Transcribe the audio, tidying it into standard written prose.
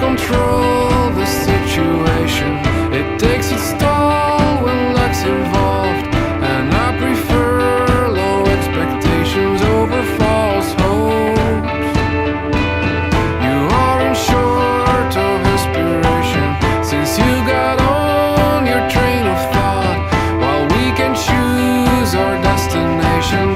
Control the situation. It takes its toll when luck's involved, and I prefer low expectations over false hopes. You aren't short of inspiration since you got on your train of thought. While we can choose our destination,